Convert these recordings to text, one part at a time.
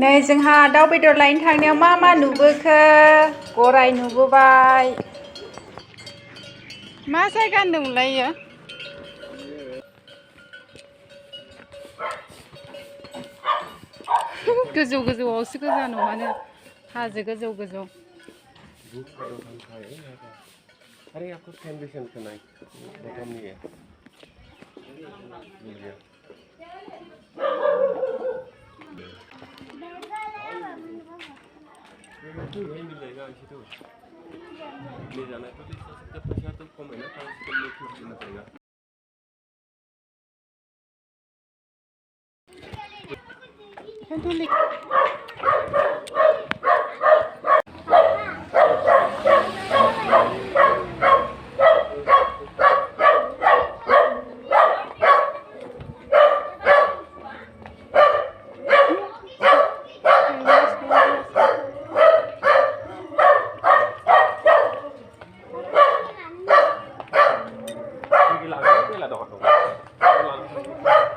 नै जोंहा दाउ बेदर लायनो थांनायाव मा नुबोखो गराय नुबोबाय मा जायगा होनदोंमोनलाय इयो गोजौ गोजौआवसो गोजा नङानो हाजो गोजौ गोजौ अरे आपको कैंडिशन सुना है बटन नहीं है तो नहीं मिलेगा इसी तो ले जाना है तो इसका पैसा तो कम है ना 5 किलो लेना पड़ेगा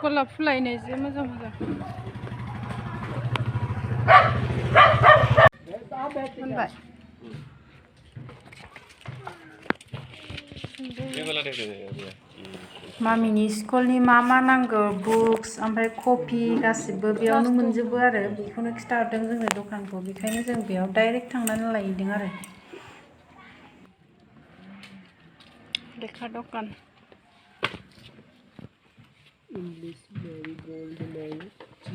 गलाप फुलायनाय जे मोजां मोनबाय मामिनि स्कुलनि मा नांगौ बुक्स ओमफ्राय कपि गासिबो बेयावनो मोनजोबो आरो बेखौनो खिथाहरदों जोंनो दखानखौ बेखायनो जों बेयाव डाइरेक्ट थांनानै लायदों आरो लेखा दखान इंग्लिश मेरी गोल्ड मेरी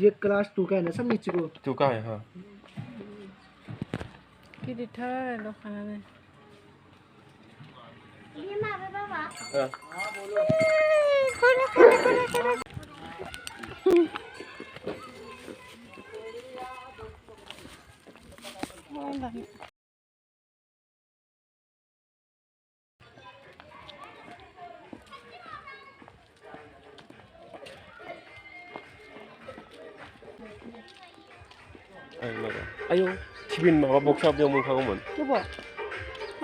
ये क्लास 2 का है ना सब नीचे को 2 का है हाँ गिदिरथार दखानानो ये माबे बाबा हाँ बोलो आयौ टिफिन माबा बक्सआ बेयाव मोनखागौमोन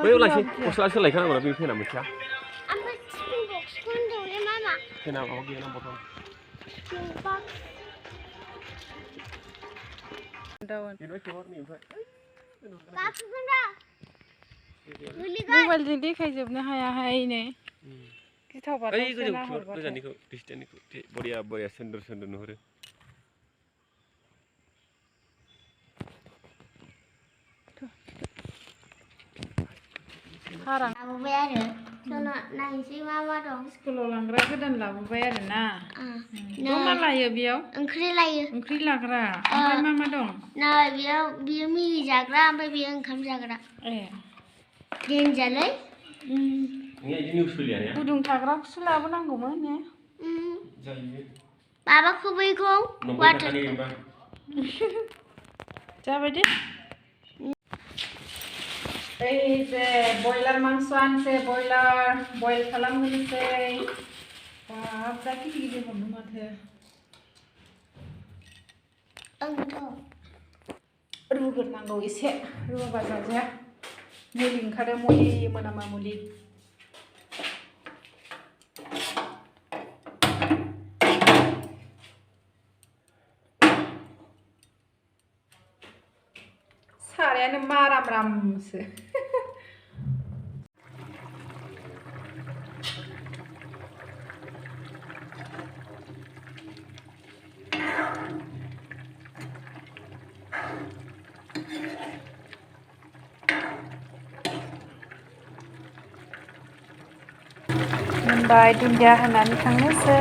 बैयाव लासै गस्ला सोलायखानांगौ ना बे फेना मोनसेया ओमफ्राय टिफिन बक्सखौ होनदोंलै मामा फेना माबा गैया ना बथल मबाइलजों देखायजोबनो हायाहायनो गिथावबाथाय गोजाननिखौ डिस्टेन्सनिखौ बरिया सोन्दोर नुहुरो लाबोबाय आरो जोंना नायनोसै मा दं स्कुलाव लांग्रा गोदान लाबोबाय आरो ना मा लायो बेयाव ओंख्रि लायो ओंख्रि लाग्रा ओमफ्राय मा दं नै बियो मिगि जाग्रा ओमफ्राय बियो ओंखाम जाग्रा ए देनजारलै गुदुं थाग्राखौसो लाबोनांगौमोन ने माबाखौ बैखौ वाटारखौ जाबाय दे जे बयलार मांस आनसे बयल खालामहोनोसै बाब जा गिदिर हमनो माथो रुग्रोनांगौ एसे रुवाबा जाजाया मुलि ओंखारो मुलि मोनामा मुलि सारायानो मारामसो मोनबाय दुन्दिया होनानै थांनोसै